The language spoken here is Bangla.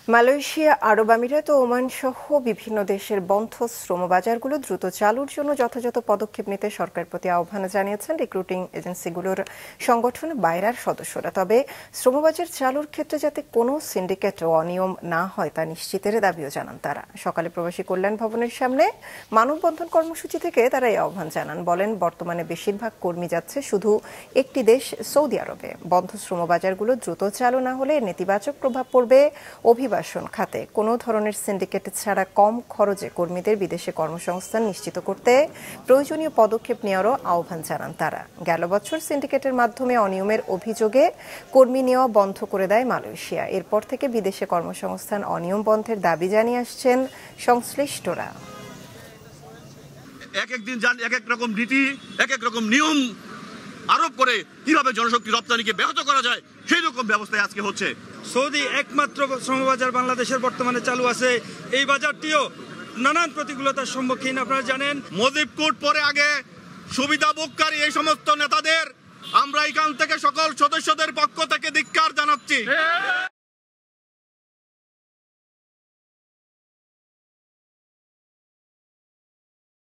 মালয়েশিয়া, আরব আমিরাত ও ওমান সহ বিভিন্ন দেশের বন্ধ শ্রমবাজারগুলো দ্রুত চালুর জন্য যথাযথ পদক্ষেপ নিতে সরকারের প্রতি আহ্বান জানিয়েছেন রিক্রুটিং এজেন্সিগুলোর সংগঠন বাইরার সদস্যরা। তবে শ্রমবাজার চালুর ক্ষেত্রে যাতে কোনো সিন্ডিকেট ও অনিয়ম না হয় তা নিশ্চিতের দাবিও জানান তারা। সকালে প্রবাসী কল্যাণ ভবনের সামনে মানববন্ধন কর্মসূচি থেকে তারা এই আহ্বান জানান। বলেন, বর্তমানে বেশিরভাগ কর্মী যাচ্ছে শুধু একটি দেশ সৌদি আরবে। বন্ধ শ্রমবাজারগুলো দ্রুত চালু না হলে নেতিবাচক প্রভাব পড়বে অভিবাসন খাতে। কোনো ধরনের সিন্ডিকেট ছাড়া কম খরচে কর্মীদের বিদেশে কর্মসংস্থান নিশ্চিত করতে প্রয়োজনীয় পদক্ষেপ নেওয়ারও আহ্বান জানান তারা। গেল বছর সিন্ডিকেটের মাধ্যমে অনিয়মের অভিযোগে কর্মী নেওয়া বন্ধ করে দেয় মালয়েশিয়া। এরপর থেকে বিদেশে কর্মসংস্থান অনিয়ম বন্ধের দাবি জানিয়ে আসছেন সংশ্লিষ্টরা। এক দিন যান এক এক রকম নীতি, এক এক রকম নিয়ম আরোপ করে কিভাবে জনশক্তি রপ্তানিকে ব্যাহত করা যায় সেই রকম ব্যবস্থায় আজকে হচ্ছে। সৌদি একমাত্র শ্রমবাজার বাংলাদেশের বর্তমানে চালু আছে। এই বাজারটিও নানান প্রতিকূলতার সম্মুখীন। আপনারা জানেন, মজিব কোড পরে আগে সুবিধা ভোগকারী এই সমস্ত নেতাদের আমরা এখান থেকে সকল সদস্যদের পক্ষ থেকে ধিক্কার জানাচ্ছি।